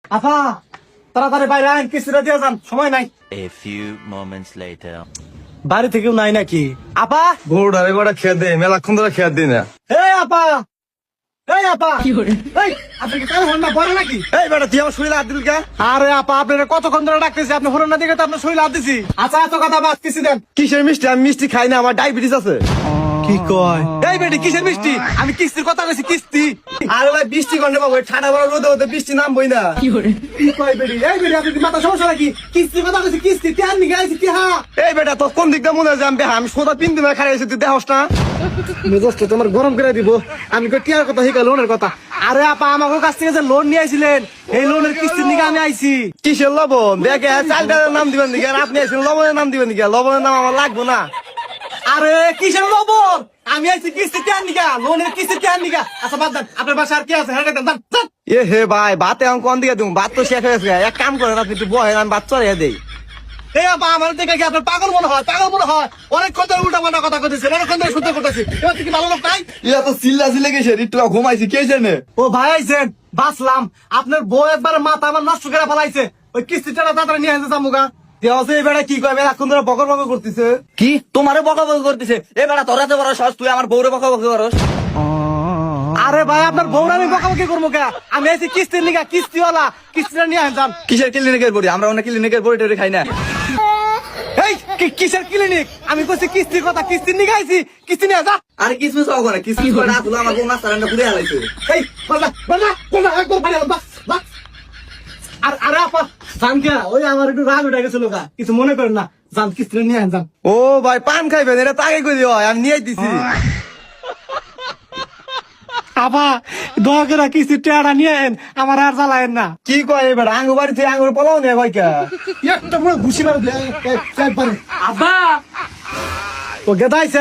আফা তাড়াতাড়ি বাইরে আইন, কিস্তিটা দিয়ে যান, সময় নাই। A few moments later. বাড়ি থেকেও নাই নাকি? আপা, বউডার এবার খেয়ে দে, মেলাক্ষণ ধরে খেয়ে দিই না। এই আপা, এই আপা, এই আপনি কি কারো হন না বড় নাকি? এই বেটা তুই আমার শরীরে হাত দিল কে? আরে আপা, আপনারা কতক্ষণ ধরে ডাকতেছি, আপনি হরেন না দিকে তো আপনার শরীর হাত দিছি। আচ্ছা এত কথা বাদ, কিস্তি দেন। কিসের মিষ্টি? আমি মিষ্টি খাই না, আমার ডায়াবেটিস আছে। কি কয়? এই বেটি কিসের মিষ্টি? আমি কিস্তির কথা কইছি, কিস্তি। আরে ভাই বৃষ্টি কন্যা বাবু, ঠান্ডা বড় রোদে হতে বৃষ্টি নামবই না। কি কয় বেটি? এই বেটি আপনি কি মাথা সমস্যা নাকি? কিস্তির কথা কইছি, কিস্তি তে আনি গাইছি কি হা? এই বেটা তোর কোন দিকটা মনে হয় আমি আমি সোজা 3 দিন খাই আছি, তুই দেহস না? মেজাজটা তোমার গরম করে দিব। আমি কই টিয়ার কথা হিকা লোনের কথা। আরে আপা, আমাকে কাছ থেকে যে লোন নিয়ে আইছিলেন, এই লোনের কিস্তির নিকে আমি আইছি। কিসের লবণ? দেখে চালটার নাম দিবেন দিকে, আর আপনি আইছেন লবণের নাম দিবেন দিকে। লবণের নাম আমার লাগবো না। আরে কিসের লবণ? আমি আইছি কিস্তি তে আনি গা, লোনের কিস্তি তে আনি গা। আচ্ছা বাদ দেন, আপনার বাসা আর কি আছে? হ্যাঁ দেন, দেন। এ হে ভাই, ভাতে এখন কোন দিকে দিম? ভাত তো শেষ হয়ে গেছে। এক কাম করেন, আপনি একটু বহেন, আমি ভাত চড়িয়ে দেই। এই আপা, আমার দেখে কি আপনার পাগল মনে হয়? পাগল মনে হয়? অনেক কথা উল্টা পাল্টা কথা কইতেছেন, অনেকক্ষণ ধরে শুনতে করতেছি। এবার কি ভালো লোক নাই? ইয়া তো চিল্লা চিল্লা গেছে, একটু ঘুমাইছি, কে জানে? ও ভাই আইছেন, বাঁচলাম। আপনার বউ একবার মাথা আমার নষ্ট করে ফেলাইছে। ওই কিস্তিটা তাড়াতাড়ি নিয়ে আসতে চামুগা। দেওয়াছে এই বেটা কি কয়? এখন ধরে বকর বকর করতেছে। কি তোমারে বকাবকি করতেছে? এ বেটা তোরা তো বড় সাহস, তুই আমার বউরে বকাবকি করস? আরে ভাই, আপনার বউরা আমি বকাবকি করবো কে? আমি আইছি কিস্তির নিকা, কিস্তিওয়ালা। কিস্তিটা নিয়ে আসেন। কিসের ক্লিনিকের বড়ি? আমরা অনেক ক্লিনিকের বড়ি টড়ি খাই না। এই কিসের ক্লিনিক? আমি কইছি কিস্তির কথা, কিস্তির নিকা আইছি। কিস্তি নিয়ে যা। আরে কিসমিস হও করে, কিসমিস করে না তুই আমার বউ মাছ রান্না করে হালাইছে। এই বাজা একদম ভালো বাস বাস। আর আরে আপা জান কে, ওই আমার একটু রাগ উঠে গেছিল গা, কিছু মনে করেন না। জান কিস্তিটা নিয়ে আসেন। ও ভাই পান খাইবেন? এটা তাকে কই দিও, আমি নিয়ে দিছি। আপা দয়া করে কিস্তির টাকাটা নিয়ে আইন, আমার আর জ্বালায়েন না। কি কয় এই বেটা? আঙ্গুর বাড়ি থেকে আঙ্গুর পোলাও নিয়ে কয় কে? একটা পুরো ঘুষি মারে আব্বা ও গেদাইছে।